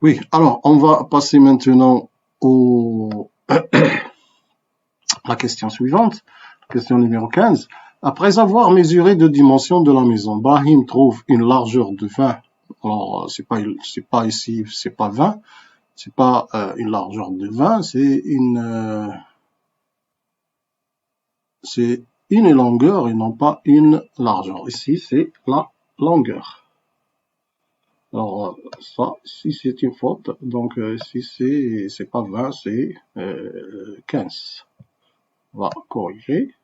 Oui, alors on va passer maintenant au la question suivante, question numéro 15. Après avoir mesuré deux dimensions de la maison, Brahim trouve une largeur de 20. Alors, c'est pas ici, c'est pas 20, c'est pas une largeur de 20, c'est une longueur et non pas une largeur. Ici, c'est la longueur. Alors, ça, si c'est une faute, donc si c'est pas 20, c'est 15. On va corriger.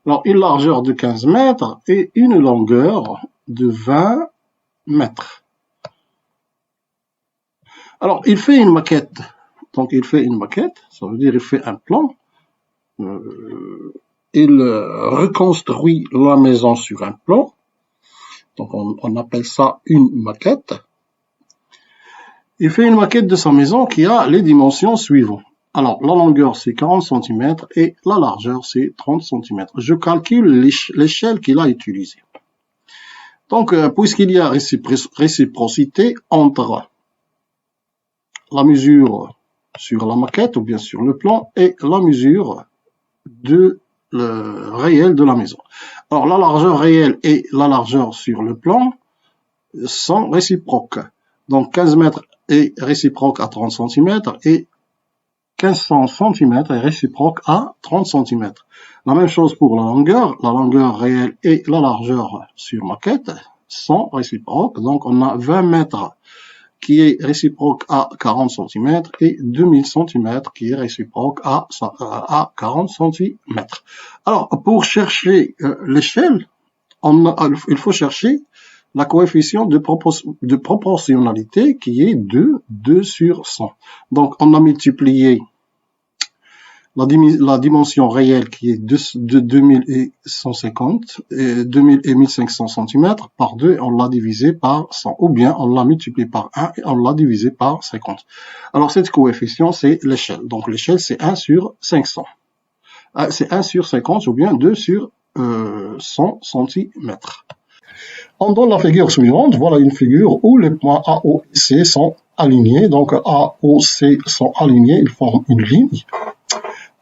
Alors, une largeur de 15 mètres et une longueur de 20 mètres. Alors, il fait une maquette. Donc, il fait une maquette, ça veut dire il fait un plan. Il reconstruit la maison sur un plan. Donc, on appelle ça une maquette. Il fait une maquette de sa maison qui a les dimensions suivantes. Alors, la longueur, c'est 40 cm et la largeur, c'est 30 cm. Je calcule l'échelle qu'il a utilisée. Donc, puisqu'il y a réciprocité entre la mesure sur la maquette ou bien sur le plan et la mesure réelle de la maison. Alors, la largeur réelle et la largeur sur le plan sont réciproques. Donc, 15 mètres est réciproque à 30 cm et 1500 cm est réciproque à 30 cm. La même chose pour la longueur réelle et la largeur sur maquette sont réciproques. Donc, on a 20 mètres qui est réciproque à 40 cm et 2000 cm qui est réciproque à 40 cm. Alors, pour chercher l'échelle, il faut chercher la coefficient de proportionnalité qui est de 2 sur 100. Donc, on a multiplié la dimension réelle qui est de 2150 et 2000 et 1500 cm par 2, on l'a divisé par 100. Ou bien, on l'a multiplié par 1 et on l'a divisé par 50. Alors, cette coefficient, c'est l'échelle. Donc, l'échelle, c'est 1 sur 500. C'est 1 sur 50 ou bien 2 sur 100 cm. On donne la figure suivante. Voilà une figure où les points A, O et C sont alignés. Donc, A, O, C sont alignés. Ils forment une ligne.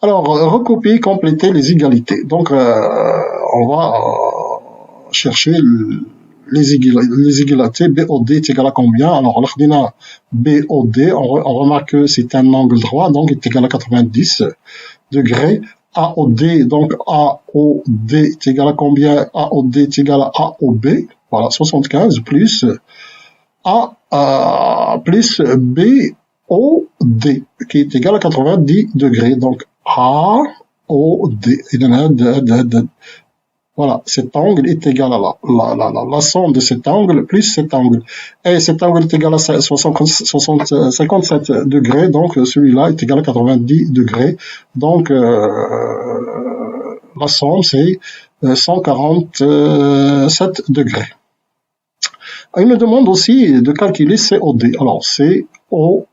Alors, recopier, compléter les égalités. Donc, on va chercher les égalités. BOD est égal à combien? Alors, on a BOD, on remarque que c'est un angle droit, donc il est égal à 90 degrés. AOD, donc AOD est égal à combien? AOD est égal à AOB, voilà, 75 plus plus BOD, qui est égal à 90 degrés. Donc, AOD, voilà, cet angle est égal à la somme de cet angle plus cet angle. Et cet angle est égal à 57 degrés, donc celui-là est égal à 90 degrés. Donc, la somme, c'est 147 degrés. Il me demande aussi de calculer COD. Alors, COD.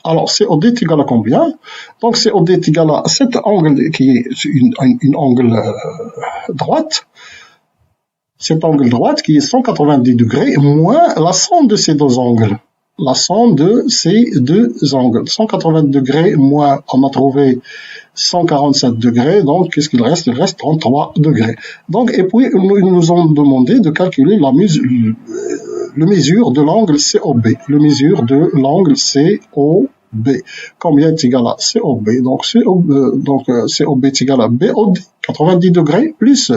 Alors, COD est égal à combien? Donc, COD est égal à cet angle qui est une angle droite. Cet angle droite qui est 190 degrés moins la somme de ces deux angles. La somme de ces deux angles. 180 degrés moins, on a trouvé 147 degrés. Donc, qu'est-ce qu'il reste? Il reste 33 degrés. Donc, et puis, ils nous ont demandé de calculer la mesure de l'angle COB. Le mesure de l'angle COB. Combien est égal à COB? Donc, COB est égal à BOD, 90 degrés, plus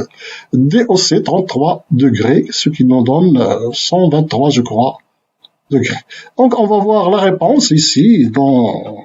DOC, 33 degrés, ce qui nous donne 123, je crois, degrés. Donc, on va voir la réponse ici dans